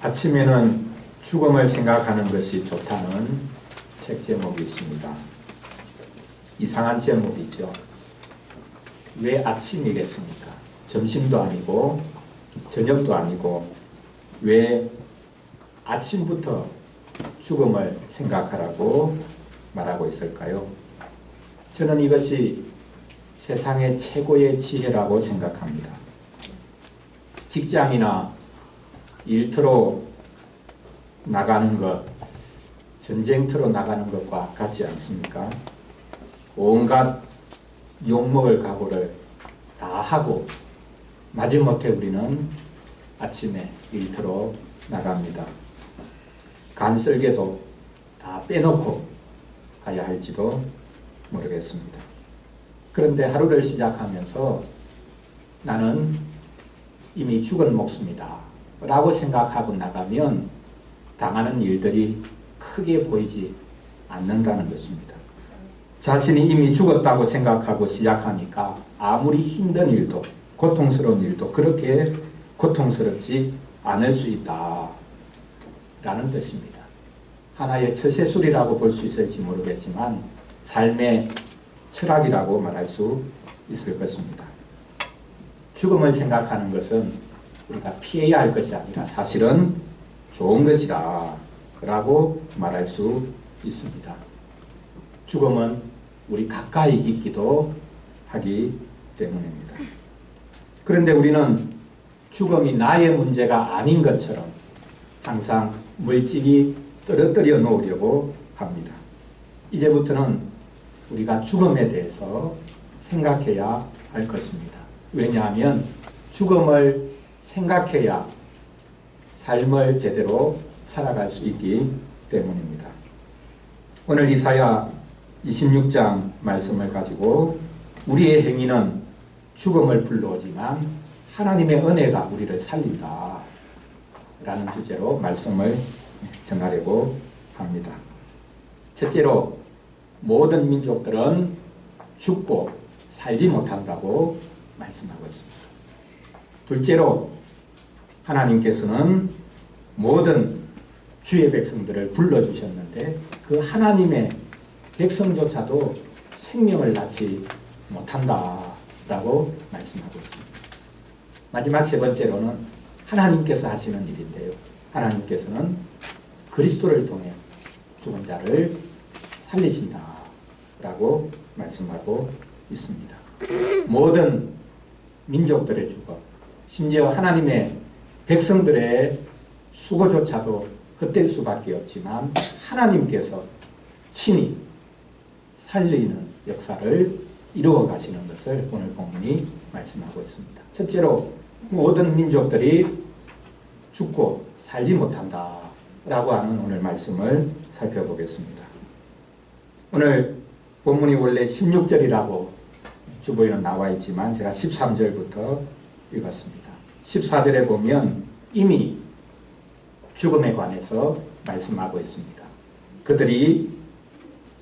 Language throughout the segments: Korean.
아침에는 죽음을 생각하는 것이 좋다는 책 제목이 있습니다. 이상한 제목이죠. 왜 아침이겠습니까? 점심도 아니고 저녁도 아니고 왜 아침부터 죽음을 생각하라고 말하고 있을까요? 저는 이것이 세상의 최고의 지혜라고 생각합니다. 직장이나 일터로 나가는 것, 전쟁터로 나가는 것과 같지 않습니까? 온갖 욕먹을 각오를 다 하고 마지못해 우리는 아침에 일터로 나갑니다. 간설계도 다 빼놓고 가야 할지도 모르겠습니다. 그런데 하루를 시작하면서 나는 이미 죽은 목숨이다 라고 생각하고 나가면 당하는 일들이 크게 보이지 않는다는 것입니다. 자신이 이미 죽었다고 생각하고 시작하니까 아무리 힘든 일도 고통스러운 일도 그렇게 고통스럽지 않을 수 있다 라는 뜻입니다. 하나의 처세술이라고 볼 수 있을지 모르겠지만 삶의 철학이라고 말할 수 있을 것입니다. 죽음을 생각하는 것은 우리가 피해야 할 것이 아니라 사실은 좋은 것이다 라고 말할 수 있습니다. 죽음은 우리 가까이 있기도 하기 때문입니다. 그런데 우리는 죽음이 나의 문제가 아닌 것처럼 항상 물찍이 떨어뜨려 놓으려고 합니다. 이제부터는 우리가 죽음에 대해서 생각해야 할 것입니다. 왜냐하면 죽음을 생각해야 삶을 제대로 살아갈 수 있기 때문입니다. 오늘 이사야 26장 말씀을 가지고 우리의 행위는 죽음을 불러오지만 하나님의 은혜가 우리를 살린다 라는 주제로 말씀을 전하려고 합니다. 첫째로 모든 민족들은 죽고 살지 못한다고 말씀하고 있습니다. 둘째로 하나님께서는 모든 주의 백성들을 불러주셨는데 그 하나님의 백성조차도 생명을 낳지 못한다라고 말씀하고 있습니다. 마지막 세 번째로는 하나님께서 하시는 일인데요. 하나님께서는 그리스도를 통해 죽은 자를 살리신다라고 말씀하고 있습니다. 모든 민족들의 죽음, 심지어 하나님의 백성들의 수고조차도 헛될 수밖에 없지만 하나님께서 친히 살리는 역사를 이루어 가시는 것을 오늘 본문이 말씀하고 있습니다. 첫째로 모든 민족들이 죽고 살지 못한다 라고 하는 오늘 말씀을 살펴보겠습니다. 오늘 본문이 원래 16절이라고 주보에는 나와 있지만 제가 13절부터 읽었습니다. 14절에 보면 이미 죽음에 관해서 말씀하고 있습니다. 그들이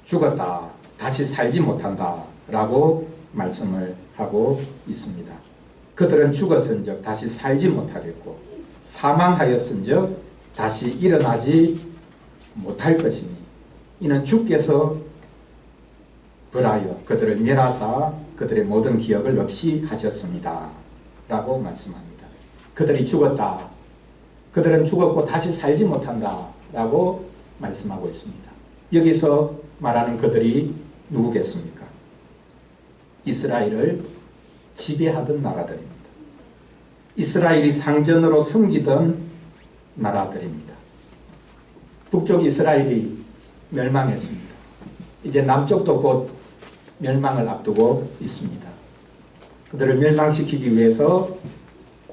죽었다, 다시 살지 못한다 라고 말씀을 하고 있습니다. 그들은 죽었은즉 다시 살지 못하겠고 사망하였은즉 다시 일어나지 못할 것이니 이는 주께서 벌하여 그들을 멸하사 그들의 모든 기억을 없이 하셨습니다 라고 말씀합니다. 그들이 죽었다, 그들은 죽었고 다시 살지 못한다 라고 말씀하고 있습니다. 여기서 말하는 그들이 누구겠습니까? 이스라엘을 지배하던 나라들입니다. 이스라엘이 상전으로 섬기던 나라들입니다. 북쪽 이스라엘이 멸망했습니다. 이제 남쪽도 곧 멸망을 앞두고 있습니다. 그들을 멸망시키기 위해서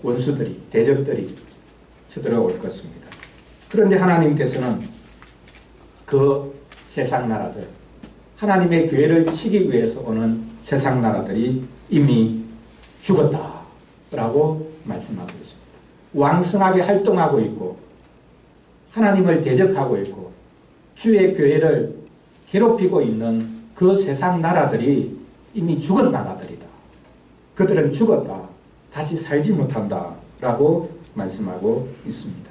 원수들이, 대적들이 쳐들어올 것입니다. 그런데 하나님께서는 그 세상 나라들, 하나님의 교회를 치기 위해서 오는 세상 나라들이 이미 죽었다라고 말씀하고 있습니다. 왕성하게 활동하고 있고 하나님을 대적하고 있고 주의 교회를 괴롭히고 있는 그 세상 나라들이 이미 죽은 나라들이다. 그들은 죽었다. 다시 살지 못한다 라고 말씀하고 있습니다.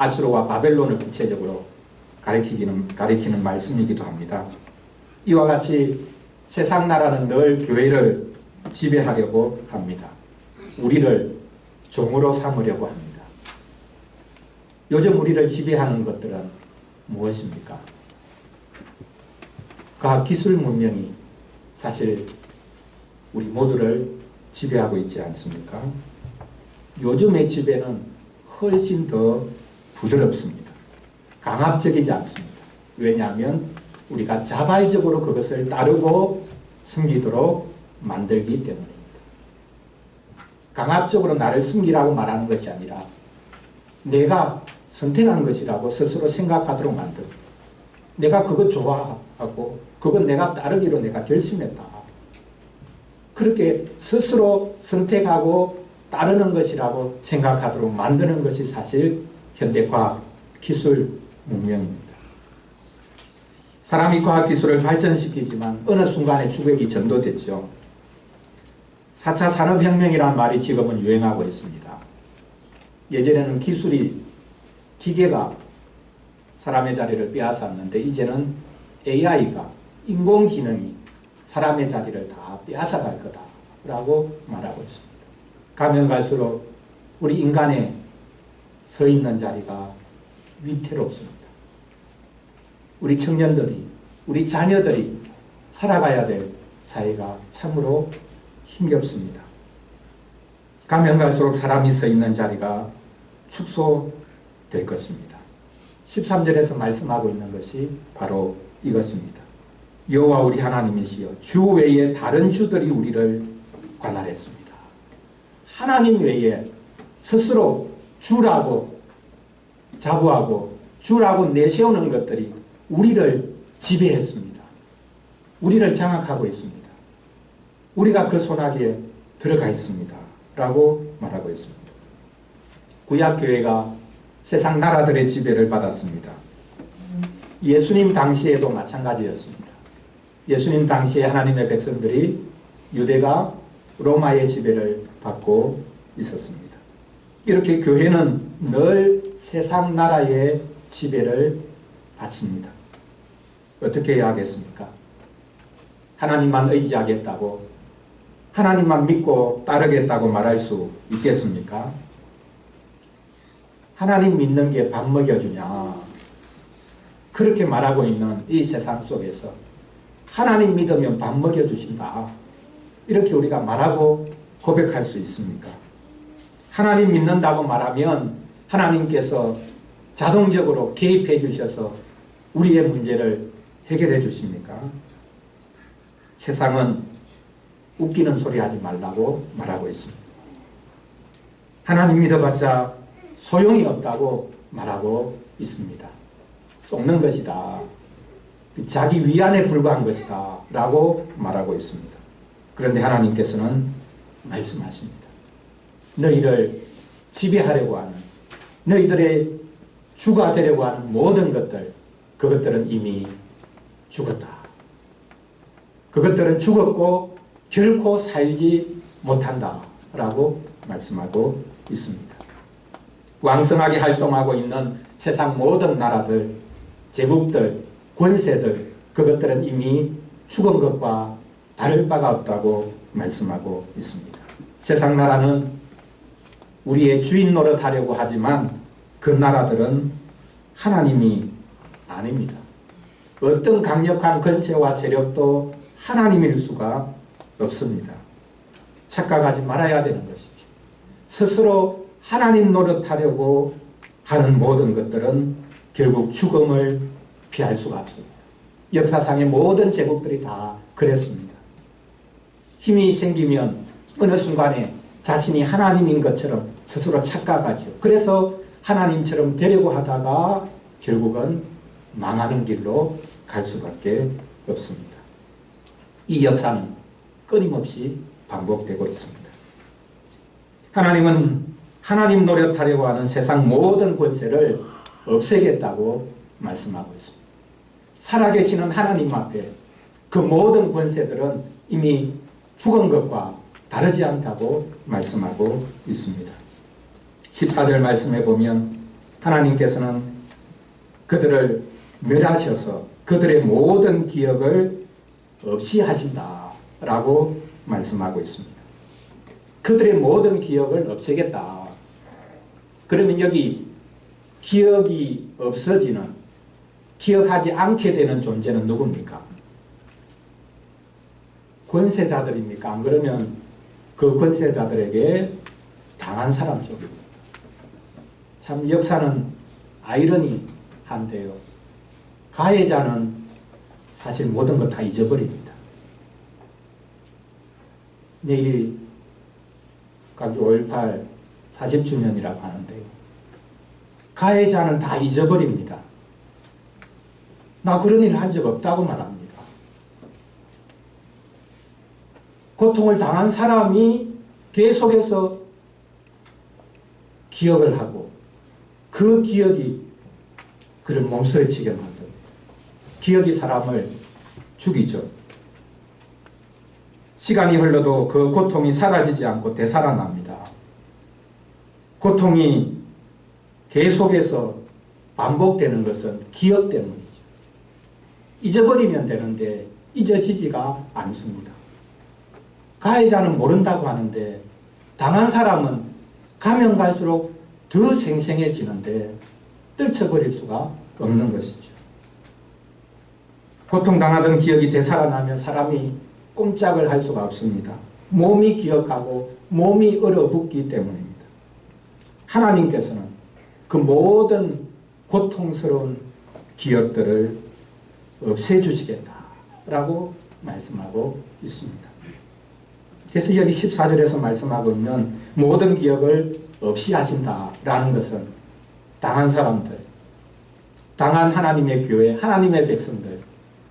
아수르와 바벨론을 구체적으로 가리키는 말씀이기도 합니다. 이와 같이 세상 나라는 늘 교회를 지배하려고 합니다. 우리를 종으로 삼으려고 합니다. 요즘 우리를 지배하는 것들은 무엇입니까? 과학 기술 문명이 사실 우리 모두를 지배하고 있지 않습니까? 요즘의 지배는 훨씬 더 부드럽습니다. 강압적이지 않습니다. 왜냐하면 우리가 자발적으로 그것을 따르고 숨기도록 만들기 때문입니다. 강압적으로 나를 숨기라고 말하는 것이 아니라 내가 선택한 것이라고 스스로 생각하도록 만듭니다. 내가 그거 좋아하고 그건 내가 따르기로 내가 결심했다. 그렇게 스스로 선택하고 따르는 것이라고 생각하도록 만드는 것이 사실 현대과학 기술 문명입니다. 사람이 과학기술을 발전시키지만 어느 순간에 주객이 전도됐죠. 4차 산업혁명이라는 말이 지금은 유행하고 있습니다. 예전에는 기계가 사람의 자리를 빼앗았는데 이제는 AI가, 인공지능이 사람의 자리를 다 빼앗아갈 거다라고 말하고 있습니다. 가면 갈수록 우리 인간의 서 있는 자리가 위태롭습니다. 우리 청년들이, 우리 자녀들이 살아가야 될 사회가 참으로 힘겹습니다. 가면 갈수록 사람이 서 있는 자리가 축소될 것입니다. 13절에서 말씀하고 있는 것이 바로 이것입니다. 여호와 우리 하나님이시여 주 외에 다른 주들이 우리를 관할했습니다. 하나님 외에 스스로 주라고 자부하고 주라고 내세우는 것들이 우리를 지배했습니다. 우리를 장악하고 있습니다. 우리가 그 손아귀에 들어가 있습니다. 라고 말하고 있습니다. 구약교회가 세상 나라들의 지배를 받았습니다. 예수님 당시에도 마찬가지였습니다. 예수님 당시에 하나님의 백성들이 유대가 로마의 지배를 받고 있었습니다. 이렇게 교회는 늘 세상 나라의 지배를 받습니다. 어떻게 해야 하겠습니까? 하나님만 의지하겠다고, 하나님만 믿고 따르겠다고 말할 수 있겠습니까? 하나님 믿는 게 밥 먹여주냐? 그렇게 말하고 있는 이 세상 속에서 하나님 믿으면 밥 먹여주신다. 이렇게 우리가 말하고 고백할 수 있습니까? 하나님 믿는다고 말하면 하나님께서 자동적으로 개입해 주셔서 우리의 문제를 해결해 주십니까? 세상은 웃기는 소리 하지 말라고 말하고 있습니다. 하나님 믿어봤자 소용이 없다고 말하고 있습니다. 속는 것이다. 자기 위안에 불과한 것이다. 라고 말하고 있습니다. 그런데 하나님께서는 말씀하십니다. 너희를 지배하려고 하는, 너희들의 주가 되려고 하는 모든 것들, 그것들은 이미 죽었다. 그것들은 죽었고 결코 살지 못한다. 라고 말씀하고 있습니다. 왕성하게 활동하고 있는 세상 모든 나라들, 제국들, 권세들, 그것들은 이미 죽은 것과 다를 바가 없다고 말씀하고 있습니다. 세상 나라는 우리의 주인 노릇하려고 하지만 그 나라들은 하나님이 아닙니다. 어떤 강력한 권세와 세력도 하나님일 수가 없습니다. 착각하지 말아야 되는 것이죠. 스스로 하나님 노릇하려고 하는 모든 것들은 결국 죽음을 피할 수가 없습니다. 역사상의 모든 제국들이 다 그랬습니다. 힘이 생기면 어느 순간에 자신이 하나님인 것처럼 스스로 착각하죠. 그래서 하나님처럼 되려고 하다가 결국은 망하는 길로 갈 수밖에 없습니다. 이 역사는 끊임없이 반복되고 있습니다. 하나님은 하나님 노릇하려고 하는 세상 모든 권세를 없애겠다고 말씀하고 있습니다. 살아계시는 하나님 앞에 그 모든 권세들은 이미 죽은 것과 다르지 않다고 말씀하고 있습니다. 14절 말씀해 보면 하나님께서는 그들을 멸하셔서 그들의 모든 기억을 없이 하신다라고 말씀하고 있습니다. 그들의 모든 기억을 없애겠다. 그러면 여기 기억이 없어지는, 기억하지 않게 되는 존재는 누굽니까? 권세자들입니까? 안 그러면 그 권세자들에게 당한 사람 쪽입니다. 참 역사는 아이러니한데요. 가해자는 사실 모든 걸 다 잊어버립니다. 내일이 광주 5.18 40주년이라고 하는데요. 가해자는 다 잊어버립니다. 나 그런 일을 한 적 없다고 말합니다. 고통을 당한 사람이 계속해서 기억을 하고 그 기억이 그를 몸서리치게 만듭니다. 기억이 사람을 죽이죠. 시간이 흘러도 그 고통이 사라지지 않고 되살아납니다. 고통이 계속해서 반복되는 것은 기억 때문이죠. 잊어버리면 되는데 잊어지지가 않습니다. 가해자는 모른다고 하는데 당한 사람은 가면 갈수록 더 생생해지는데 떨쳐버릴 수가 없는 것이죠. 고통당하던 기억이 되살아나면 사람이 꼼짝을 할 수가 없습니다. 몸이 기억하고 몸이 얼어붙기 때문입니다. 하나님께서는 그 모든 고통스러운 기억들을 없애주시겠다라고 말씀하고 있습니다. 그래서 여기 14절에서 말씀하고 있는 모든 기억을 없이 하신다라는 것은 당한 사람들, 당한 하나님의 교회, 하나님의 백성들,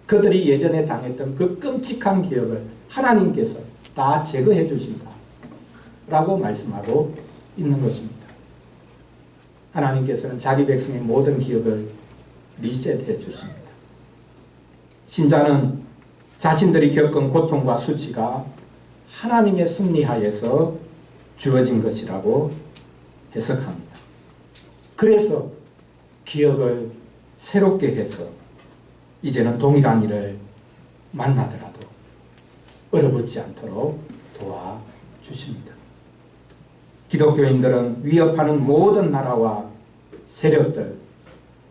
그들이 예전에 당했던 그 끔찍한 기억을 하나님께서 다 제거해 주신다라고 말씀하고 있는 것입니다. 하나님께서는 자기 백성의 모든 기억을 리셋해 주십니다. 신자는 자신들이 겪은 고통과 수치가 하나님의 승리하에서 주어진 것이라고 해석합니다. 그래서 기억을 새롭게 해서 이제는 동일한 일을 만나더라도 얼어붙지 않도록 도와주십니다. 기독교인들은 위협하는 모든 나라와 세력들,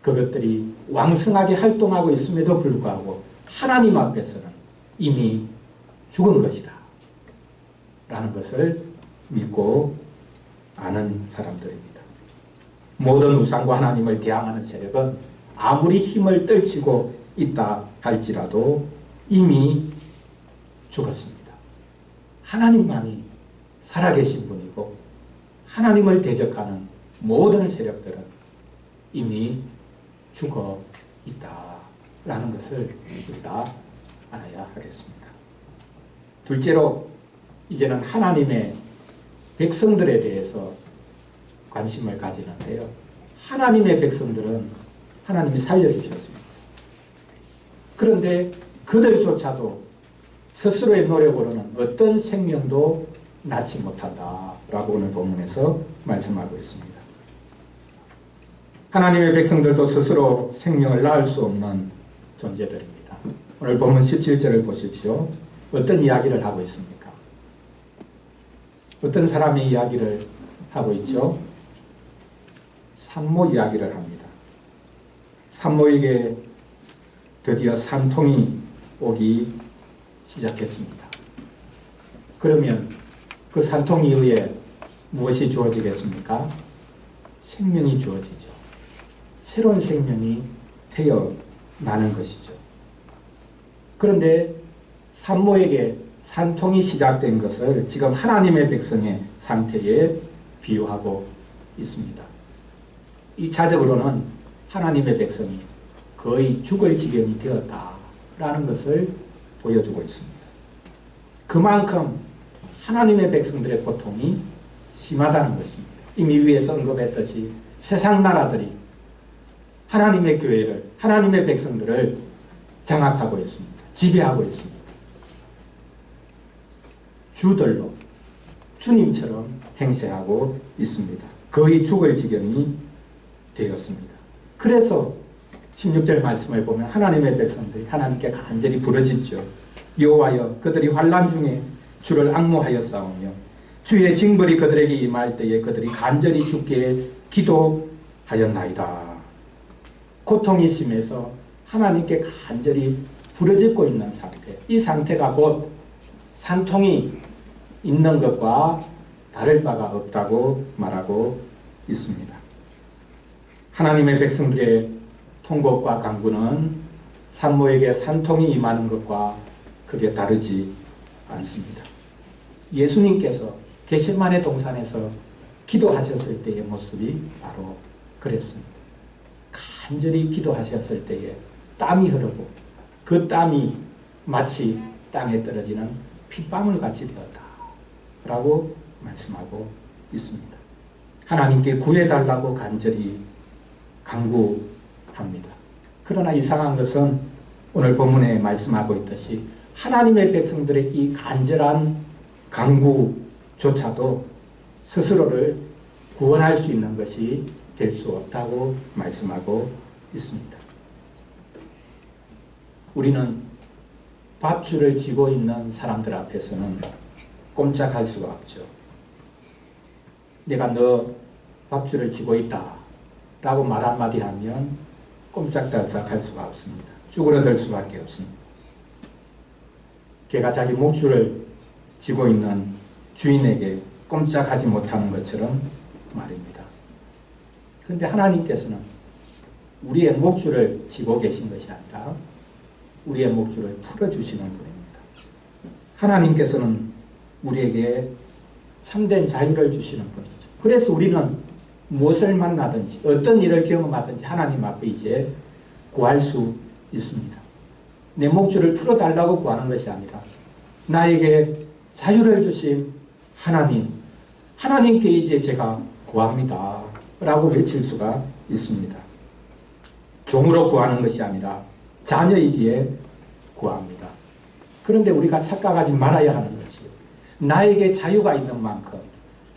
그것들이 왕성하게 활동하고 있음에도 불구하고 하나님 앞에서는 이미 죽은 것이다 라는 것을 믿고 아는 사람들입니다. 모든 우상과 하나님을 대항하는 세력은 아무리 힘을 떨치고 있다 할지라도 이미 죽었습니다. 하나님만이 살아계신 분이고 하나님을 대적하는 모든 세력들은 이미 죽어 있다라는 것을 우리가 알아야 하겠습니다. 둘째로 이제는 하나님의 백성들에 대해서 관심을 가지는데요. 하나님의 백성들은 하나님이 살려주셨습니다. 그런데 그들조차도 스스로의 노력으로는 어떤 생명도 낳지 못한다라고 오늘 본문에서 말씀하고 있습니다. 하나님의 백성들도 스스로 생명을 낳을 수 없는 존재들입니다. 오늘 본문 17절을 보십시오. 어떤 이야기를 하고 있습니까? 어떤 사람의 이야기를 하고 있죠? 산모 이야기를 합니다. 산모에게 드디어 산통이 오기 시작했습니다. 그러면 그 산통 이후에 무엇이 주어지겠습니까? 생명이 주어지죠. 새로운 생명이 태어나는 것이죠. 그런데 산모에게 산통이 시작된 것을 지금 하나님의 백성의 상태에 비유하고 있습니다. 2차적으로는 하나님의 백성이 거의 죽을 지경이 되었다라는 것을 보여주고 있습니다. 그만큼 하나님의 백성들의 고통이 심하다는 것입니다. 이미 위에서 언급했듯이 세상 나라들이 하나님의 교회를, 하나님의 백성들을 장악하고 있습니다. 지배하고 있습니다. 주들로 주님처럼 행세하고 있습니다. 거의 죽을 지경이 되었습니다. 그래서 16절 말씀을 보면 하나님의 백성들이 하나님께 간절히 부르짖죠. 여호와여 그들이 환난 중에 주를 앙모하여 싸우며 주의 징벌이 그들에게 임할 때에 그들이 간절히 주께 기도하였나이다. 고통이 심해서 하나님께 간절히 부르짖고 있는 상태, 이 상태가 곧 산통이 있는 것과 다를 바가 없다고 말하고 있습니다. 하나님의 백성들의 통곡과 간구는 산모에게 산통이 임하는 것과 크게 다르지 않습니다. 예수님께서 겟세마네 동산에서 기도하셨을 때의 모습이 바로 그랬습니다. 간절히 기도하셨을 때에 땀이 흐르고 그 땀이 마치 땅에 떨어지는 핏방울 같이 되었다 라고 말씀하고 있습니다. 하나님께 구해달라고 간절히 간구합니다. 그러나 이상한 것은 오늘 본문에 말씀하고 있듯이 하나님의 백성들의 이 간절한 간구조차도 스스로를 구원할 수 있는 것이 될 수 없다고 말씀하고 있습니다. 우리는 밥줄을 쥐고 있는 사람들 앞에서는 꼼짝할 수가 없죠. 내가 너 밥줄을 쥐고 있다 라고 말 한마디 하면 꼼짝달싹할 수가 없습니다. 쭈그러들 수밖에 없습니다. 개가 자기 목줄을 쥐고 있는 주인에게 꼼짝하지 못하는 것처럼 말입니다. 그런데 하나님께서는 우리의 목줄을 쥐고 계신 것이 아니라 우리의 목줄을 풀어주시는 분입니다. 하나님께서는 우리에게 참된 자유를 주시는 분이죠. 그래서 우리는 무엇을 만나든지 어떤 일을 경험하든지 하나님 앞에 이제 구할 수 있습니다. 내 목줄을 풀어달라고 구하는 것이 아니라 나에게 자유를 주신 하나님께 이제 제가 구합니다 라고 외칠 수가 있습니다. 종으로 구하는 것이 아니라 자녀이기에 구합니다. 그런데 우리가 착각하지 말아야 하는 것이 나에게 자유가 있는 만큼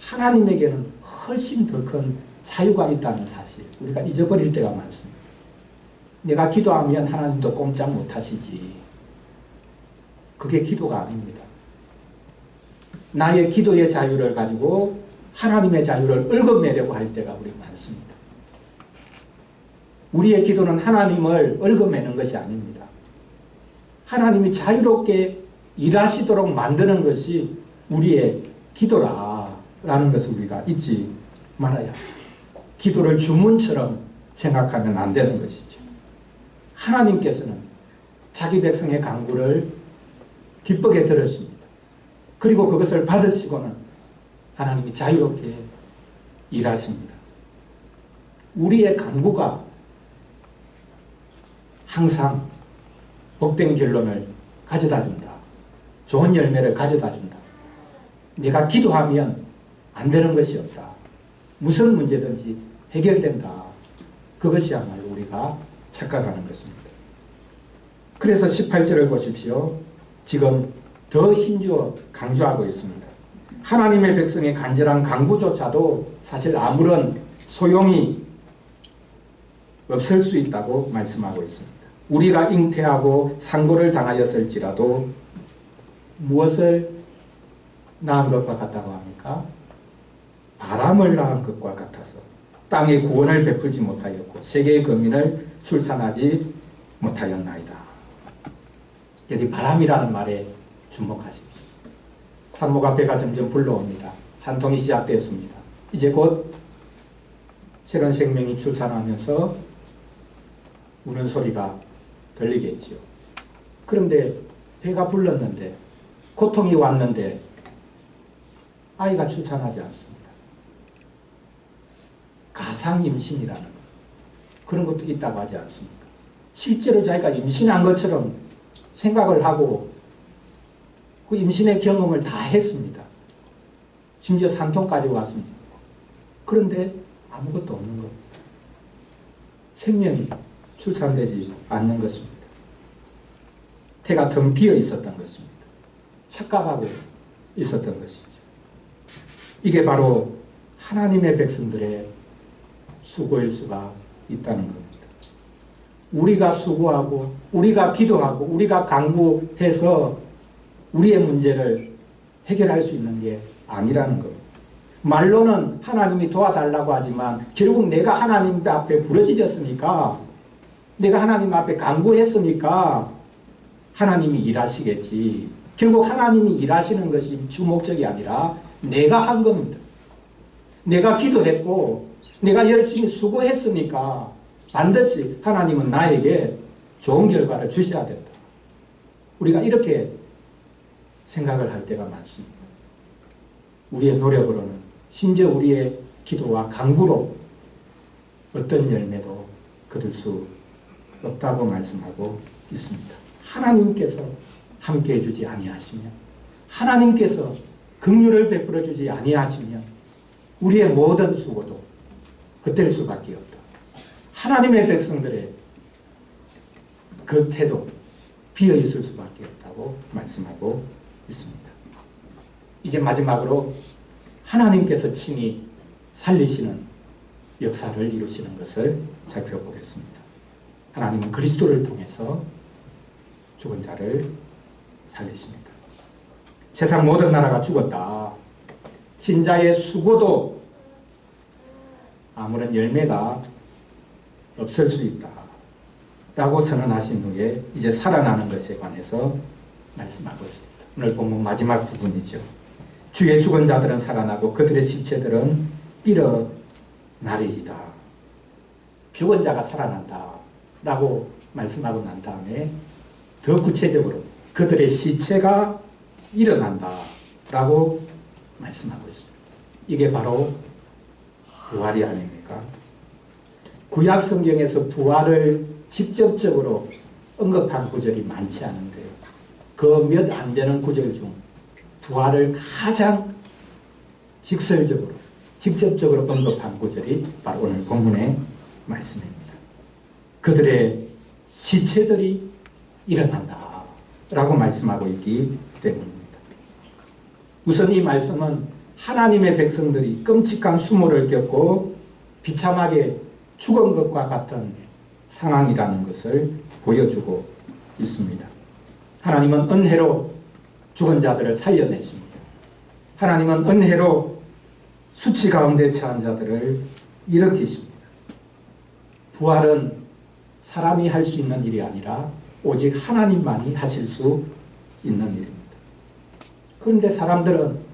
하나님에게는 훨씬 더 큰 자유가 있다는 사실 우리가 잊어버릴 때가 많습니다. 내가 기도하면 하나님도 꼼짝 못하시지. 그게 기도가 아닙니다. 나의 기도의 자유를 가지고 하나님의 자유를 얽어매려고 할 때가 우리 많습니다. 우리의 기도는 하나님을 얽어매는 것이 아닙니다. 하나님이 자유롭게 일하시도록 만드는 것이 우리의 기도라는 것을 우리가 잊지 말아야 합니다. 기도를 주문처럼 생각하면 안 되는 것이죠. 하나님께서는 자기 백성의 간구를 기쁘게 들으십니다. 그리고 그것을 받으시고는 하나님이 자유롭게 일하십니다. 우리의 간구가 항상 복된 결론을 가져다 준다. 좋은 열매를 가져다 준다. 내가 기도하면 안 되는 것이 없다. 무슨 문제든지 해결된다. 그것이야말로 우리가 착각하는 것입니다. 그래서 18절을 보십시오. 지금 더 힘주어 강조하고 있습니다. 하나님의 백성의 간절한 간구조차도 사실 아무런 소용이 없을 수 있다고 말씀하고 있습니다. 우리가 잉태하고 상고를 당하였을지라도 무엇을 낳은 것과 같다고 합니까? 바람을 낳은 것과 같아서 땅에 구원을 베풀지 못하였고 세계의 거민을 출산하지 못하였나이다. 여기 바람이라는 말에 주목하십시오. 산모가 배가 점점 불러옵니다. 산통이 시작되었습니다. 이제 곧 새로운 생명이 출산하면서 우는 소리가 들리겠지요. 그런데 배가 불렀는데 고통이 왔는데 아이가 출산하지 않습니다. 가상 임신이라는 그런 것도 있다고 하지 않습니까? 실제로 자기가 임신한 것처럼 생각을 하고 그 임신의 경험을 다 했습니다. 심지어 산통까지 왔습니다. 그런데 아무것도 없는 것. 생명이 출산되지 않는 것입니다. 태가 텅 비어 있었던 것입니다. 착각하고 있었던 것이죠. 이게 바로 하나님의 백성들의 수고일 수가 있다는 겁니다. 우리가 수고하고 우리가 기도하고 우리가 간구해서 우리의 문제를 해결할 수 있는 게 아니라는 겁니다. 말로는 하나님이 도와달라고 하지만 결국 내가 하나님 앞에 부르짖었으니까, 내가 하나님 앞에 간구했으니까 하나님이 일하시겠지. 결국 하나님이 일하시는 것이 주 목적이 아니라 내가 한 겁니다. 내가 기도했고 내가 열심히 수고했으니까 반드시 하나님은 나에게 좋은 결과를 주셔야 된다. 우리가 이렇게 생각을 할 때가 많습니다. 우리의 노력으로는, 심지어 우리의 기도와 간구로 어떤 열매도 거둘 수 없다고 말씀하고 있습니다. 하나님께서 함께해 주지 아니하시면, 하나님께서 긍휼을 베풀어 주지 아니하시면 우리의 모든 수고도 헛될 수밖에 없다. 하나님의 백성들의 그 태도 비어 있을 수밖에 없다고 말씀하고 있습니다. 이제 마지막으로 하나님께서 친히 살리시는 역사를 이루시는 것을 살펴보겠습니다. 하나님은 그리스도를 통해서 죽은 자를 살리십니다. 세상 모든 나라가 죽었다. 신자의 수고도 아무런 열매가 없을 수 있다 라고 선언하신 후에 이제 살아나는 것에 관해서 말씀하고 있습니다. 오늘 본문 마지막 부분이죠. 주의 죽은 자들은 살아나고 그들의 시체들은 일어나리이다. 죽은 자가 살아난다 라고 말씀하고 난 다음에 더 구체적으로 그들의 시체가 일어난다 라고 말씀하고 있습니다. 이게 바로 부활이 아닙니까? 구약 성경에서 부활을 직접적으로 언급한 구절이 많지 않은데요. 그 몇 안 되는 구절 중 부활을 가장 직설적으로, 직접적으로 언급한 구절이 바로 오늘 본문의 말씀입니다. 그들의 시체들이 일어난다 라고 말씀하고 있기 때문입니다. 우선 이 말씀은 하나님의 백성들이 끔찍한 수모를 겪고 비참하게 죽은 것과 같은 상황이라는 것을 보여주고 있습니다. 하나님은 은혜로 죽은 자들을 살려내십니다. 하나님은 은혜로 수치 가운데 처한 자들을 일으키십니다. 부활은 사람이 할 수 있는 일이 아니라 오직 하나님만이 하실 수 있는 일입니다. 그런데 사람들은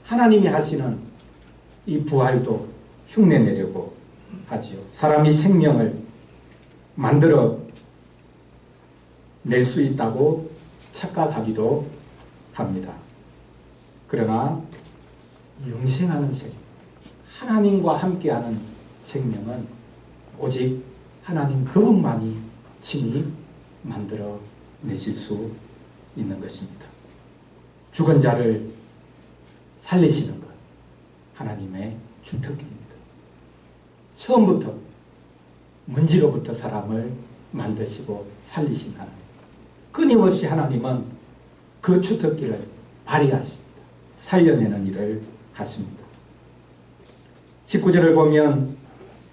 하나님이 하시는 이 부활도 흉내내려고 하지요. 사람이 생명을 만들어 낼 수 있다고 착각하기도 합니다. 그러나 영생하는 생명, 하나님과 함께하는 생명은 오직 하나님 그분만이 친히 만들어 내실 수 있는 것입니다. 죽은 자를 살리시는 것, 하나님의 주특기입니다. 처음부터 먼지로부터 사람을 만드시고 살리신 하나님, 끊임없이 하나님은 그 주특기를 발휘하십니다. 살려내는 일을 하십니다. 19절을 보면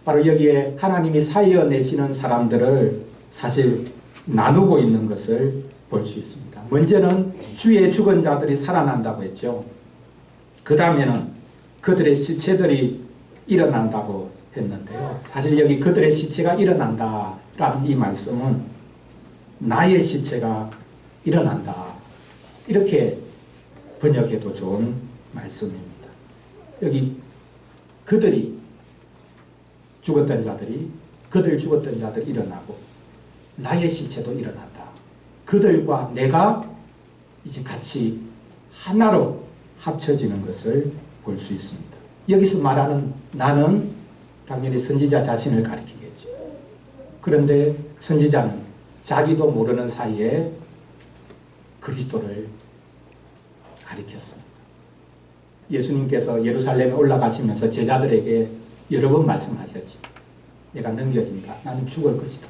바로 여기에 하나님이 살려내시는 사람들을 사실 나누고 있는 것을 볼 수 있습니다. 먼저는 주의 죽은 자들이 살아난다고 했죠. 그 다음에는 그들의 시체들이 일어난다고 했는데요. 사실 여기 그들의 시체가 일어난다라는 이 말씀은 나의 시체가 일어난다, 이렇게 번역해도 좋은 말씀입니다. 여기 그들이 죽었던 자들이, 그들 죽었던 자들이 일어나고 나의 시체도 일어난다. 그들과 내가 이제 같이 하나로 합쳐지는 것을 볼 수 있습니다. 여기서 말하는 나는 당연히 선지자 자신을 가리키겠죠. 그런데 선지자는 자기도 모르는 사이에 그리스도를 가리켰습니다. 예수님께서 예루살렘에 올라가시면서 제자들에게 여러 번 말씀하셨지. 내가 넘겨진다. 나는 죽을 것이다.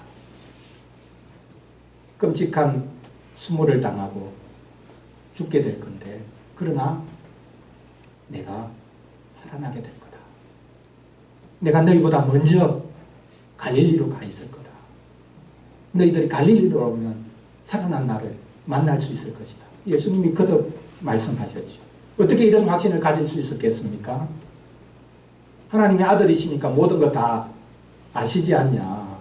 끔찍한 수모를 당하고 죽게 될 건데, 그러나 내가 살아나게 될 거다. 내가 너희보다 먼저 갈릴리로 가 있을 거다. 너희들이 갈릴리로 오면 살아난 나를 만날 수 있을 것이다. 예수님이 거듭 말씀하셨죠. 어떻게 이런 확신을 가질 수 있었겠습니까? 하나님의 아들이시니까 모든 것 다 아시지 않냐.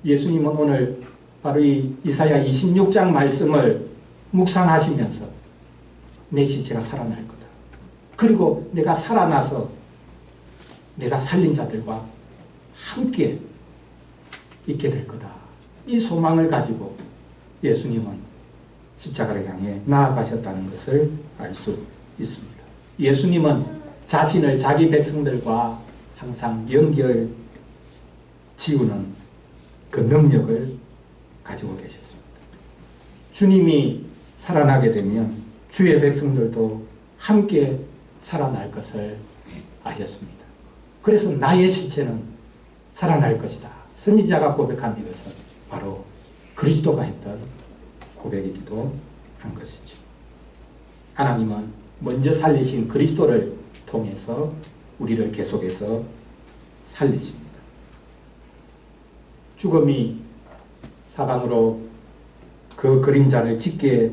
예수님은 오늘 바로 이 이사야 26장 말씀을 묵상하시면서 내 시체가 살아날 거다. 그리고 내가 살아나서 내가 살린 자들과 함께 있게 될 거다. 이 소망을 가지고 예수님은 십자가를 향해 나아가셨다는 것을 알 수 있습니다. 예수님은 자신을 자기 백성들과 항상 연결 지우는 그 능력을 가지고 계셨습니다. 주님이 살아나게 되면 주의 백성들도 함께 살아날 것을 아셨습니다. 그래서 나의 시체는 살아날 것이다. 선지자가 고백한 이것은 바로 그리스도가 했던 고백이기도 한 것이죠. 하나님은 먼저 살리신 그리스도를 통해서 우리를 계속해서 살리십니다. 죽음이 사방으로 그 그림자를 짙게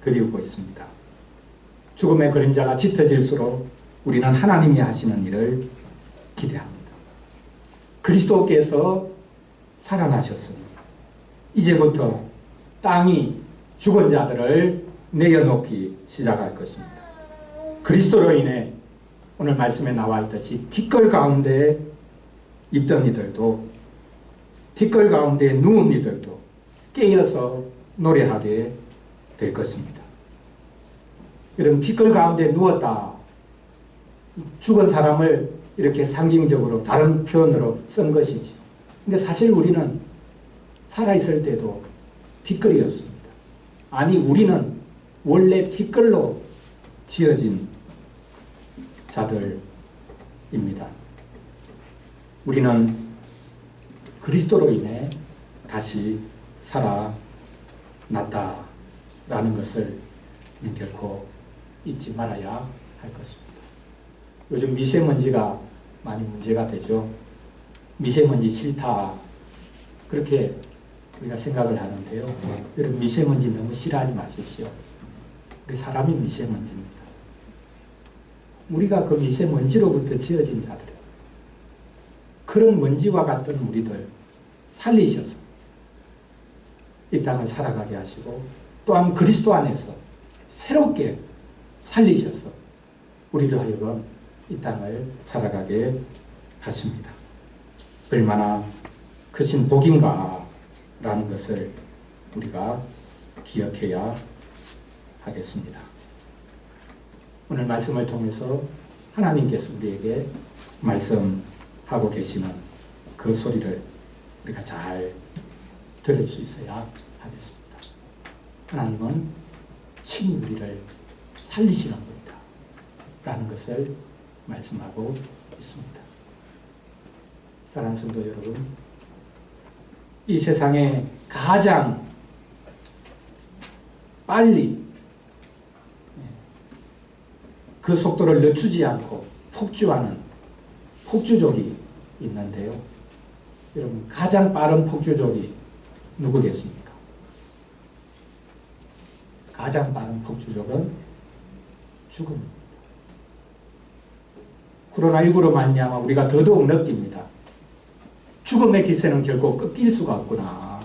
그리우고 있습니다. 죽음의 그림자가 짙어질수록 우리는 하나님이 하시는 일을 기대합니다. 그리스도께서 살아나셨습니다. 이제부터 땅이 죽은 자들을 내려놓기 시작할 것입니다. 그리스도로 인해 오늘 말씀에 나와 있듯이 티끌 가운데 있던 이들도 티끌 가운데 누운 이들도 깨어서 노래하게 될 것입니다. 여러분, 티끌 가운데 누웠다. 죽은 사람을 이렇게 상징적으로 다른 표현으로 쓴 것이지. 근데 사실 우리는 살아있을 때도 티끌이었습니다. 아니, 우리는 원래 티끌로 지어진 자들입니다. 우리는 그리스도로 인해 다시 살아났다라는 것을 결코 잊지 말아야 할 것입니다. 요즘 미세먼지가 많이 문제가 되죠. 미세먼지 싫다. 그렇게 우리가 생각을 하는데요. 여러분, 미세먼지 너무 싫어하지 마십시오. 우리 사람이 미세먼지입니다. 우리가 그 미세먼지로부터 지어진 자들이에요. 그런 먼지와 같은 우리들 살리셔서 이 땅을 살아가게 하시고, 또한 그리스도 안에서 새롭게 살리셔서 우리로 하여금 이 땅을 살아가게 하십니다. 얼마나 크신 복인가 라는 것을 우리가 기억해야 하겠습니다. 오늘 말씀을 통해서 하나님께서 우리에게 말씀하고 계시는 그 소리를 우리가 잘 들을 수 있어야 하겠습니다. 하나님은 친히 우리를 살리시는 분이다 라는 것을 말씀하고 있습니다. 사랑하는 성도 여러분, 이 세상에 가장 빨리 그 속도를 늦추지 않고 폭주하는 폭주족이 있는데요. 여러분, 가장 빠른 폭주족이 누구겠습니까? 가장 빠른 폭주족은 죽음입니다. 코로나19로 말미암아 우리가 더더욱 느낍니다. 죽음의 기세는 결코 꺾일 수가 없구나.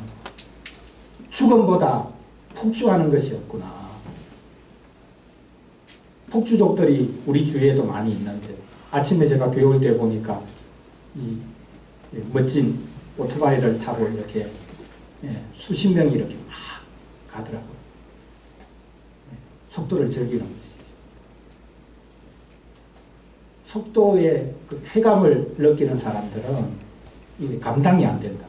죽음보다 폭주하는 것이 없구나. 폭주족들이 우리 주위에도 많이 있는데, 아침에 제가 교회 올 때 보니까 이 멋진 오토바이를 타고 이렇게 수십 명이 이렇게 막 가더라고요. 속도를 즐기는 것이죠. 속도의 그 쾌감을 느끼는 사람들은 이게 감당이 안 된다.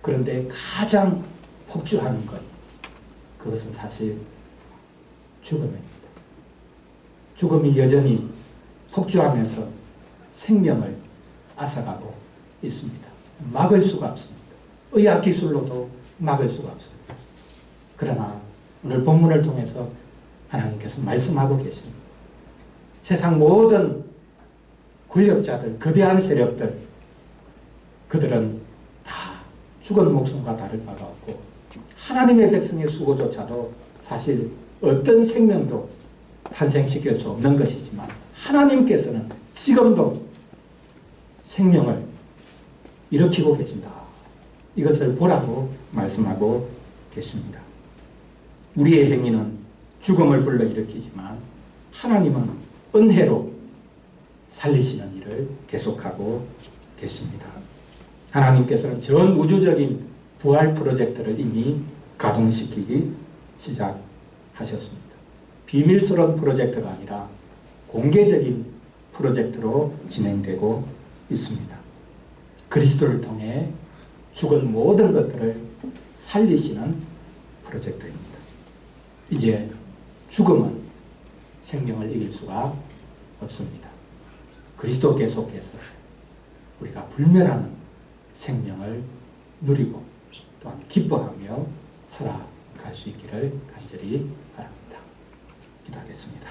그런데 가장 폭주하는 것, 그것은 사실 죽음입니다. 죽음이 여전히 폭주하면서 생명을 앗아가고 있습니다. 막을 수가 없습니다. 의학 기술로도 막을 수가 없습니다. 그러나 오늘 본문을 통해서 하나님께서 말씀하고 계십니다. 세상 모든 권력자들, 거대한 세력들, 그들은 다 죽은 목숨과 다를 바가 없고 하나님의 백성의 수고조차도 사실 어떤 생명도 탄생시킬 수 없는 것이지만 하나님께서는 지금도 생명을 일으키고 계신다. 이것을 보라고 말씀하고 계십니다. 우리의 행위는 죽음을 불러일으키지만 하나님은 은혜로 살리시는 일을 계속하고 계십니다. 하나님께서는 전 우주적인 부활 프로젝트를 이미 가동시키기 시작하셨습니다. 비밀스러운 프로젝트가 아니라 공개적인 프로젝트로 진행되고 있습니다. 그리스도를 통해 죽은 모든 것들을 살리시는 프로젝트입니다. 이제 죽음은 생명을 이길 수가 없습니다. 그리스도 계속해서 우리가 불멸하는 생명을 누리고 또한 기뻐하며 살아갈 수 있기를 간절히 바랍니다. 기도하겠습니다.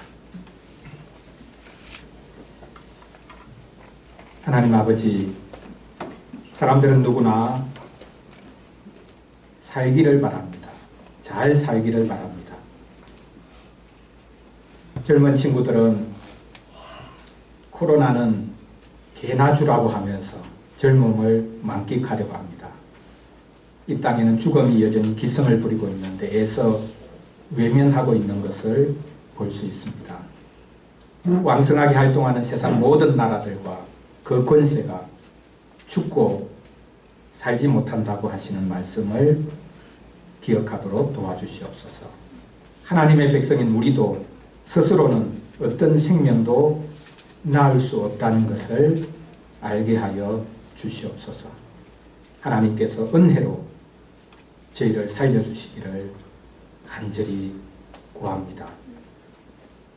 하나님 아버지, 사람들은 누구나 살기를 바랍니다. 잘 살기를 바랍니다. 젊은 친구들은 코로나는 개나 주라고 하면서 젊음을 만끽하려고 합니다. 이 땅에는 죽음이 여전히 기승을 부리고 있는데 애써 외면하고 있는 것을 볼 수 있습니다. 왕성하게 활동하는 세상 모든 나라들과 그 권세가 죽고 살지 못한다고 하시는 말씀을 기억하도록 도와주시옵소서. 하나님의 백성인 우리도 스스로는 어떤 생명도 낳을 수 없다는 것을 알게 하여 주시옵소서. 하나님께서 은혜로 저희를 살려주시기를 간절히 구합니다.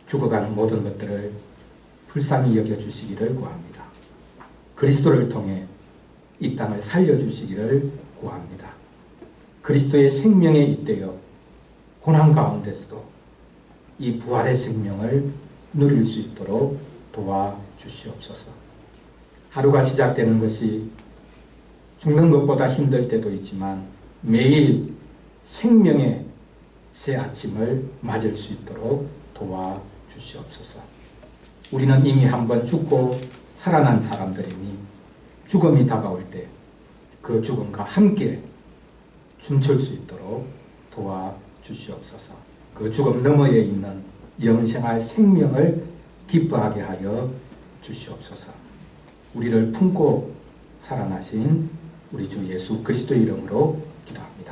죽어가는 모든 것들을 불쌍히 여겨주시기를 구합니다. 그리스도를 통해 이 땅을 살려주시기를 구합니다. 그리스도의 생명에 잇대어 고난 가운데서도 이 부활의 생명을 누릴 수 있도록 도와주시옵소서. 하루가 시작되는 것이 죽는 것보다 힘들 때도 있지만 매일 생명의 새 아침을 맞을 수 있도록 도와주시옵소서. 우리는 이미 한번 죽고 살아난 사람들이니 죽음이 다가올 때 그 죽음과 함께 춤출 수 있도록 도와주시옵소서. 그 죽음 너머에 있는 영생할 생명을 기뻐하게 하여 주시옵소서. 우리를 품고 살아나신 우리 주 예수 그리스도 이름으로 기도합니다.